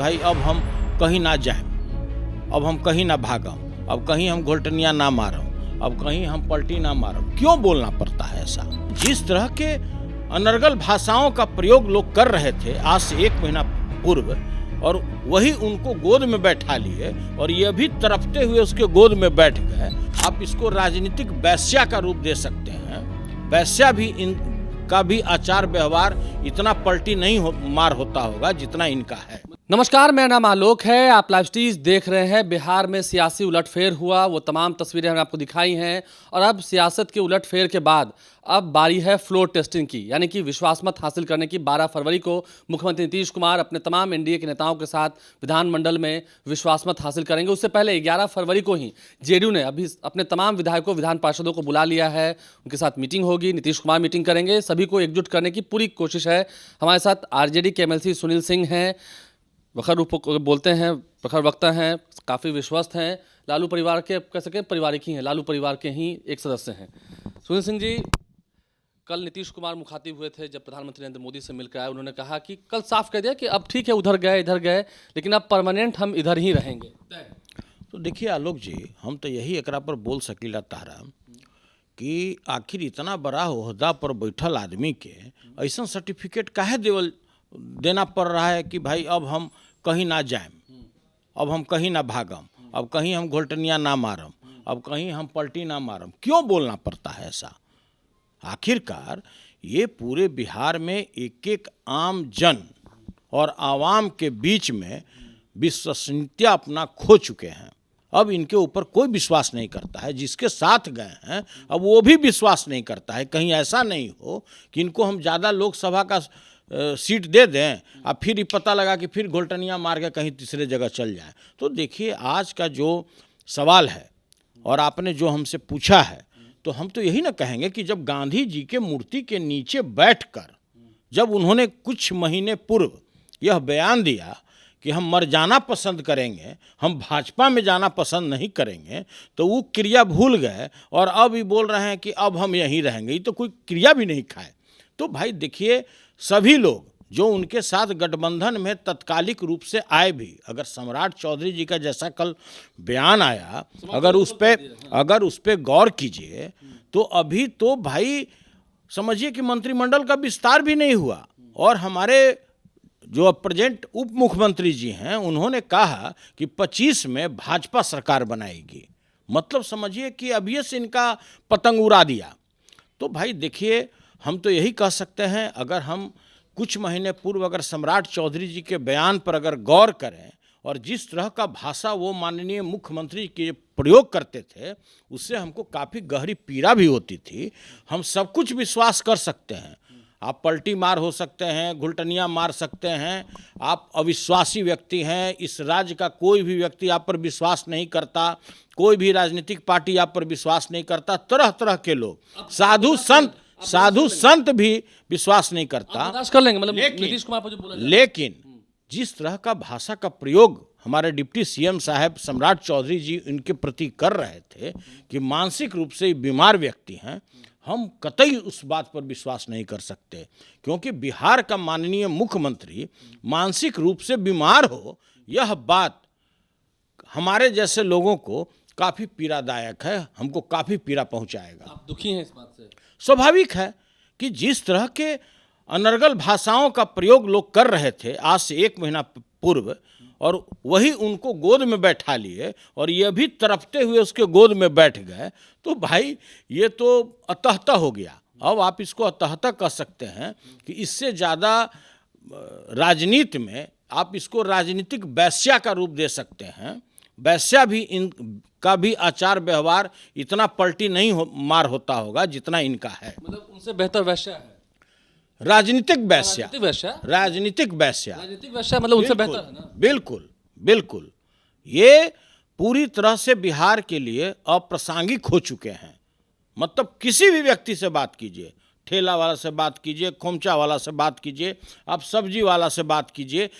भाई अब हम कहीं ना जाएं, अब हम कहीं ना भागम, अब कहीं हम घोलटनिया ना मारम, अब कहीं हम पलटी ना मारम। क्यों बोलना पड़ता है ऐसा? जिस तरह के अनर्गल भाषाओं का प्रयोग लोग कर रहे थे आज से 1 महीना पूर्व, और वही उनको गोद में बैठा लिए और ये भी तड़पते हुए उसके गोद में बैठ गए। आप इसको राजनीतिक वैश्या का रूप दे सकते हैं। वैश्या भी इनका भी आचार व्यवहार इतना पलटी नहीं मार होता होगा जितना इनका है। नमस्कार, मेरा नाम आलोक है। आप लाइव स्टीज देख रहे हैं। बिहार में सियासी उलटफेर हुआ, वो तमाम तस्वीरें हमने आपको दिखाई हैं। और अब सियासत के उलटफेर के बाद अब बारी है फ्लोर टेस्टिंग की, यानी कि विश्वास मत हासिल करने की। 12 फरवरी को मुख्यमंत्री नीतीश कुमार अपने तमाम एनडीए के नेताओं के साथ विधानमंडल में विश्वास मत हासिल करेंगे। उससे पहले 11 फरवरी को ही जेडीयू ने अभी अपने तमाम विधायकों, विधान पार्षदों को बुला लिया है। उनके साथ मीटिंग होगी, नीतीश कुमार मीटिंग करेंगे। सभी को एकजुट करने की पूरी कोशिश है। हमारे साथ आरजेडी के एमएलसी सुनील सिंह हैं, प्रखर रूप बोलते हैं, प्रखर वक्ता हैं, काफ़ी विश्वस्त हैं। लालू परिवार के, कह सकें पारिवारिक ही हैं, लालू परिवार के ही एक सदस्य हैं। सुनील सिंह जी, कल नीतीश कुमार मुखातिब हुए थे जब प्रधानमंत्री नरेंद्र मोदी से मिलकर आए। उन्होंने कहा कि कल साफ कह दिया कि अब ठीक है, उधर गए इधर गए, लेकिन अब परमानेंट हम इधर ही रहेंगे। तो देखिए आलोक जी, हम तो यही एकरा पर बोल सकीला तारा कि आखिर इतना बड़ा ओहदा पर बैठल आदमी के ऐसा सर्टिफिकेट काहे देना पड़ रहा है कि भाई अब हम कहीं ना जाएं, अब हम कहीं ना भागम, अब कहीं हम घोलटनिया ना मारम, अब कहीं हम पलटी ना मारम। क्यों बोलना पड़ता है ऐसा? आखिरकार ये पूरे बिहार में एक एक आम जन और आवाम के बीच में विश्वसनीयता अपना खो चुके हैं। अब इनके ऊपर कोई विश्वास नहीं करता है। जिसके साथ गए हैं अब वो भी विश्वास नहीं करता है। कहीं ऐसा नहीं हो कि इनको हम ज़्यादा लोकसभा का सीट दे दें और फिर ये पता लगा कि फिर घोलटनिया मार के कहीं तीसरे जगह चल जाए। तो देखिए, आज का जो सवाल है और आपने जो हमसे पूछा है, तो हम तो यही ना कहेंगे कि जब गांधी जी के मूर्ति के नीचे बैठकर जब उन्होंने कुछ महीने पूर्व यह बयान दिया कि हम मर जाना पसंद करेंगे, हम भाजपा में जाना पसंद नहीं करेंगे, तो वो क्रिया भूल गए और अब ये बोल रहे हैं कि अब हम यहीं रहेंगे। ये तो कोई क्रिया भी नहीं खाए। तो भाई देखिए, सभी लोग जो उनके साथ गठबंधन में तत्कालिक रूप से आए भी, अगर सम्राट चौधरी जी का जैसा कल बयान आया, अगर उस पे गौर कीजिए, तो अभी तो भाई समझिए कि मंत्रिमंडल का विस्तार भी नहीं हुआ। और हमारे जो प्रेजेंट उप मुख्यमंत्री जी हैं, उन्होंने कहा कि 25 में भाजपा सरकार बनाएगी। मतलब समझिए कि अभी से इनका पतंग उड़ा दिया। तो भाई देखिए, हम तो यही कह सकते हैं, अगर हम कुछ महीने पूर्व अगर सम्राट चौधरी जी के बयान पर अगर गौर करें और जिस तरह का भाषा वो माननीय मुख्यमंत्री के प्रयोग करते थे, उससे हमको काफ़ी गहरी पीड़ा भी होती थी। हम सब कुछ विश्वास कर सकते हैं। आप पलटी मार हो सकते हैं, घुलटनिया मार सकते हैं, आप अविश्वासी व्यक्ति हैं, इस राज्य का कोई भी व्यक्ति आप पर विश्वास नहीं करता, कोई भी राजनीतिक पार्टी आप पर विश्वास नहीं करता, तरह तरह के लोग, साधु संत भी विश्वास नहीं करता। कर लेंगे, मतलब नीतीश कुमार पर जो बोला। लेकिन जिस तरह का भाषा का प्रयोग हमारे डिप्टी सीएम साहब सम्राट चौधरी जी इनके प्रति कर रहे थे कि मानसिक रूप से बीमार व्यक्ति हैं, हम कतई उस बात पर विश्वास नहीं कर सकते। क्योंकि बिहार का माननीय मुख्यमंत्री मानसिक रूप से बीमार हो, यह बात हमारे जैसे लोगों को काफ़ी पीड़ादायक है, हमको काफ़ी पीड़ा पहुंचाएगा। आप दुखी हैं इस बात से? स्वाभाविक है कि जिस तरह के अनर्गल भाषाओं का प्रयोग लोग कर रहे थे आज से 1 महीना पूर्व, और वही उनको गोद में बैठा लिए और ये भी तड़पते हुए उसके गोद में बैठ गए, तो भाई ये तो अतहता हो गया। अब आप इसको अतहता कह सकते हैं कि इससे ज़्यादा राजनीति में आप इसको राजनीतिक वैश्या का रूप दे सकते हैं। वैश्या भी इनका भी आचार व्यवहार इतना पलटी नहीं मार होता होगा जितना इनका है। मतलब उनसे बेहतर वैश्या है, राजनीतिक वैश्या, राजनीतिक वैश्या मतलब उनसे बेहतर है ना। बिल्कुल बिल्कुल, ये पूरी तरह से बिहार के लिए अप्रासंगिक हो चुके हैं। मतलब किसी भी व्यक्ति से बात कीजिए, ठेला वाला से बात कीजिए, खोमचा वाला से बात कीजिए, आप सब्जी वाला से बात कीजिए,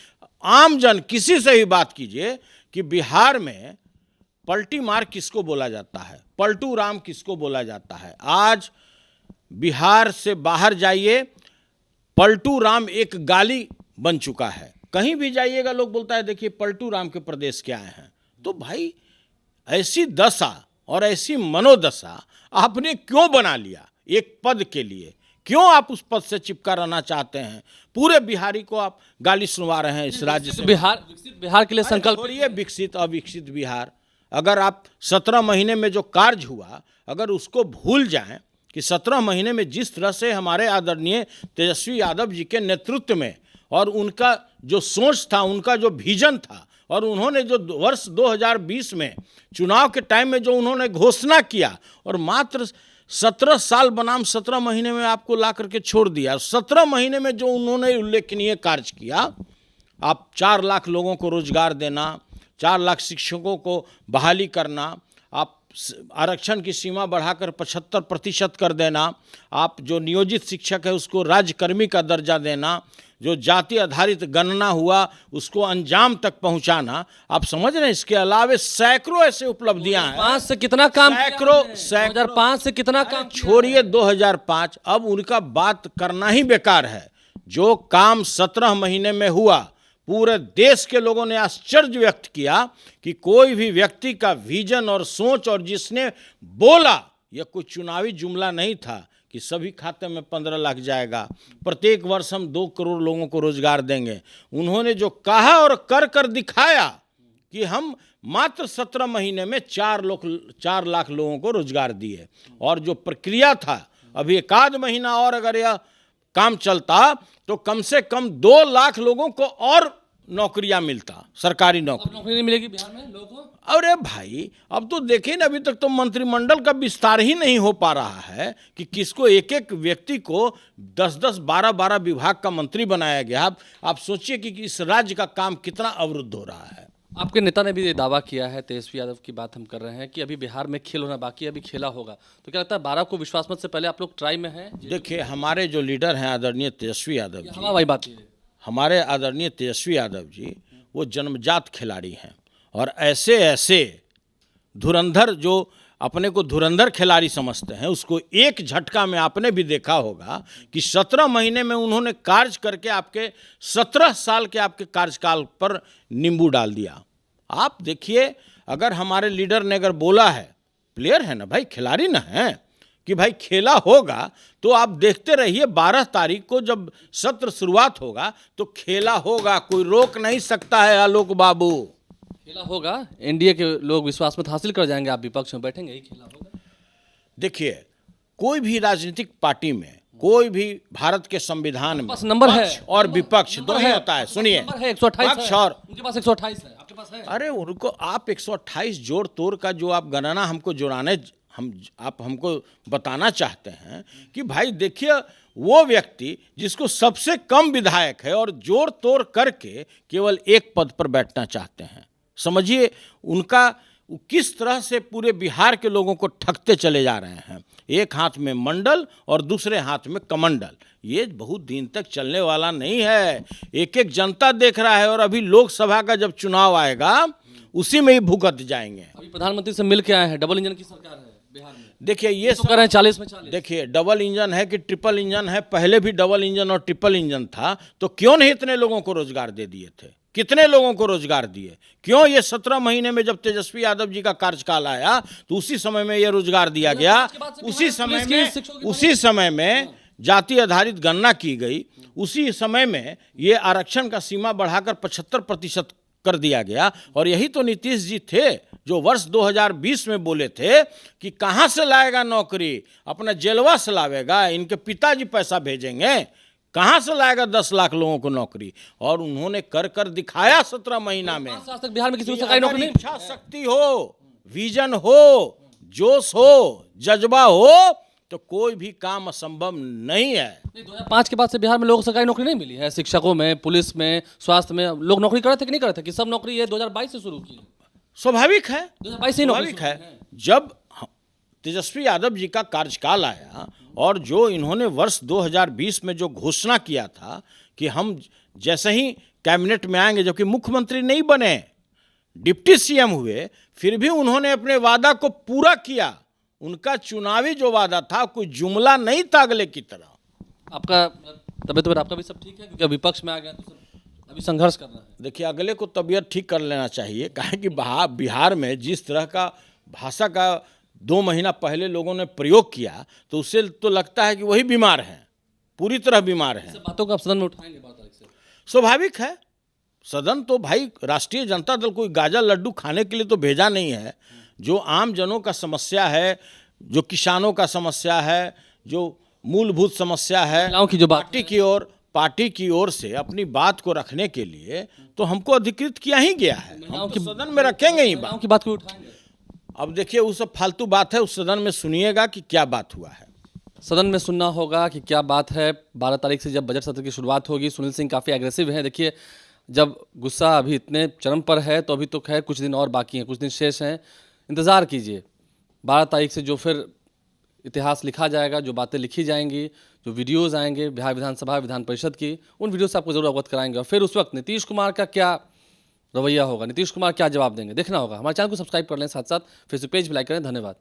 आम जन किसी से ही बात कीजिए कि बिहार में पलटी मार किसको बोला जाता है, पलटू राम किसको बोला जाता है। आज बिहार से बाहर जाइए, पलटू राम एक गाली बन चुका है। कहीं भी जाइएगा लोग बोलता है देखिए पलटू राम के प्रदेश के आए हैं। तो भाई ऐसी दशा और ऐसी मनोदशा आपने क्यों बना लिया एक पद के लिए? क्यों आप उस पद से चिपका रहना चाहते हैं? पूरे बिहारी को आप गाली सुनवा रहे हैं इस राज्य से। विकसित बिहार के लिए संकल्प छोड़िए विकसित अविकसित बिहार, अगर आप 17 महीने में जो कार्य हुआ अगर उसको भूल जाएं कि 17 महीने में जिस तरह से हमारे आदरणीय तेजस्वी यादव जी के नेतृत्व में और उनका जो सोच था, उनका जो विजन था, और उन्होंने जो वर्ष 2020 में चुनाव के टाइम में जो उन्होंने घोषणा किया और मात्र 17 साल बनाम 17 महीने में आपको ला करके छोड़ दिया। 17 महीने में जो उन्होंने उल्लेखनीय कार्य किया, आप 4 लाख लोगों को रोजगार देना, 4 लाख शिक्षकों को बहाली करना, आप आरक्षण की सीमा बढ़ाकर 75% कर देना, आप जो नियोजित शिक्षक है उसको राज्यकर्मी का दर्जा देना, जो जाति आधारित गणना हुआ उसको अंजाम तक पहुंचाना, आप समझ रहे हैं। इसके अलावा सैकड़ों ऐसे उपलब्धियां हैं। 2005 से कितना काम सैकड़ों 2005 से कितना काम छोड़िए 2005, अब उनका बात करना ही बेकार है। जो काम 17 महीने में हुआ, पूरे देश के लोगों ने आश्चर्य व्यक्त किया कि कोई भी व्यक्ति का विजन और सोच, और जिसने बोला, यह कोई चुनावी जुमला नहीं था कि सभी खाते में 15 लाख जाएगा, प्रत्येक वर्ष हम 2 करोड़ लोगों को रोजगार देंगे। उन्होंने जो कहा और कर दिखाया कि हम मात्र 17 महीने में 4 लाख लोगों को रोजगार दिए, और जो प्रक्रिया था अभी 1 महीना और अगर यह काम चलता तो कम से कम 2 लाख लोगों को और नौकरियां मिलता, सरकारी नौकरी। नौकरी नहीं मिलेगी बिहार में लोगों को? अरे भाई अब तो देखिए ना, अभी तक तो मंत्रिमंडल का विस्तार ही नहीं हो पा रहा है कि किसको, एक एक व्यक्ति को 10-10, 12-12 विभाग का मंत्री बनाया गया। आप सोचिए कि इस राज्य का काम कितना अवरुद्ध हो रहा है। आपके नेता ने भी ये दावा किया है, तेजस्वी यादव की बात हम कर रहे हैं, कि अभी बिहार में खेल होना बाकी है, अभी खेला होगा। तो क्या लगता है 12 को विश्वास मत से पहले आप लोग ट्राई में हैं? देखिए हमारे जो लीडर हैं आदरणीय तेजस्वी यादव जी, हाँ भाई बात है, हमारे आदरणीय तेजस्वी यादव जी वो जन्मजात खिलाड़ी हैं, और ऐसे ऐसे धुरंधर जो अपने को धुरंधर खिलाड़ी समझते हैं, उसको एक झटका में आपने भी देखा होगा कि 17 महीने में उन्होंने कार्य करके आपके 17 साल के आपके कार्यकाल पर नींबू डाल दिया। आप देखिए, अगर हमारे लीडर ने अगर बोला है, प्लेयर है ना भाई, खिलाड़ी ना है, कि भाई खेला होगा, तो आप देखते रहिए 12 तारीख को जब सत्र शुरुआत होगा तो खेला होगा, कोई रोक नहीं सकता है आलोक बाबू। खेला होगा, एनडीए के लोग विश्वास मत हासिल कर जाएंगे, आप विपक्ष में बैठेंगे, ही खेला होगा। देखिए कोई भी राजनीतिक पार्टी में, कोई भी भारत के संविधान में नंबर है और विपक्ष दोनों होता है। सुनिए, नंबर है 128 पक्ष है, और उनके पास 128 है, आपके पास है? अरे उनको आप 128 जोड़ तोड़ का जो आप गणना हमको जोड़ाने आप हमको बताना चाहते हैं कि भाई देखिए वो व्यक्ति जिसको सबसे कम विधायक है और जोड़ तोड़ करके केवल एक पद पर बैठना चाहते हैं, समझिए उनका किस तरह से पूरे बिहार के लोगों को ठगते चले जा रहे हैं। एक हाथ में मंडल और दूसरे हाथ में कमंडल, ये बहुत दिन तक चलने वाला नहीं है। एक एक जनता देख रहा है, और अभी लोकसभा का जब चुनाव आएगा उसी में ही भुगत जाएंगे। अभी प्रधानमंत्री से मिल के आए हैं, डबल इंजन की सरकार है बिहार में। देखिए ये तो कर रहे हैं 40 में 40। देखिए डबल इंजन है कि ट्रिपल इंजन है, पहले भी डबल इंजन और ट्रिपल इंजन था, तो क्यों नहीं इतने लोगों को रोजगार दे दिए थे? कितने लोगों को रोजगार दिए? क्यों ये 17 महीने में जब तेजस्वी यादव जी का कार्यकाल आया तो उसी समय में ये रोजगार दिया गया, उसी समय में जाति आधारित गणना की गई, उसी समय में ये आरक्षण का सीमा बढ़ाकर 75% कर दिया गया। और यही तो नीतीश जी थे जो वर्ष 2020 में बोले थे कि कहाँ से लाएगा नौकरी, अपना जेलवा से लावेगा, इनके पिताजी पैसा भेजेंगे, कहाँ से लाएगा 10 लाख लोगों को नौकरी। और उन्होंने कर दिखाया 17 महीना में। आज तक बिहार में किसी को सरकारी नौकरी नहीं। इच्छा शक्ति हो, विजन हो, जोश हो, जज्बा हो, तो कोई भी काम असंभव नहीं है। 2005 के बाद से बिहार में लोगों को सरकारी नौकरी नहीं मिली है, शिक्षकों में, पुलिस में, स्वास्थ्य में लोग नौकरी कर रहे थे कि नहीं कर रहे थे? कि सब नौकरी ये 2022 से शुरू की? स्वाभाविक है, 2022 से नौकरी स्वाभाविक है। जब तेजस्वी यादव जी का कार्यकाल आया और जो इन्होंने वर्ष 2020 में जो घोषणा किया था कि हम जैसे ही कैबिनेट में आएंगे, जबकि मुख्यमंत्री नहीं बने, डिप्टी सीएम हुए, फिर भी उन्होंने अपने वादा को पूरा किया। उनका चुनावी जो वादा था कोई जुमला नहीं था अगले की तरह। आपका तबियत आपका भी सब ठीक है? क्योंकि विपक्ष में आ गया तो सब अभी संघर्ष करना है। देखिए अगले को तबीयत ठीक कर लेना चाहिए, काहे कि बिहार में जिस तरह का भाषा का 2 महीना पहले लोगों ने प्रयोग किया, तो उससे तो लगता है कि वही बीमार हैं, पूरी तरह बीमार हैं। सब बातों को आप सदन में उठाएंगे 12 तारीख से? स्वाभाविक है, सदन तो भाई राष्ट्रीय जनता दल कोई गाजर लड्डू खाने के लिए तो भेजा नहीं है। जो आम जनों का समस्या है, जो किसानों का समस्या है, जो मूलभूत समस्या है, महिलाओं की जो बात पार्टी की ओर से अपनी बात को रखने के लिए तो हमको अधिकृत किया ही गया है। हम तो सदन में रखेंगे ही महिलाओं बात। की बात को उठाएंगे। अब देखिए वो सब फालतू बात है, उस सदन में सुनिएगा कि क्या बात हुआ है। सदन में सुनना होगा कि क्या बात है। 12 तारीख से जब बजट सत्र की शुरुआत होगी, सुनील सिंह काफ़ी एग्रेसिव हैं। देखिए जब गुस्सा अभी इतने चरम पर है तो अभी तो खैर कुछ दिन और बाकी हैं, कुछ दिन शेष हैं, इंतज़ार कीजिए। 12 तारीख से जो फिर इतिहास लिखा जाएगा, जो बातें लिखी जाएंगी, जो वीडियोज़ आएंगे बिहार विधानसभा विधान परिषद की, उन वीडियो से आपको जरूर अवगत कराएंगे। और फिर उस वक्त नीतीश कुमार का क्या रवैया होगा, नीतीश कुमार क्या जवाब देंगे, देखना होगा। हमारे चैनल को सब्सक्राइब कर लें, साथ साथ फेसबुक पेज भी लाइक करें। धन्यवाद।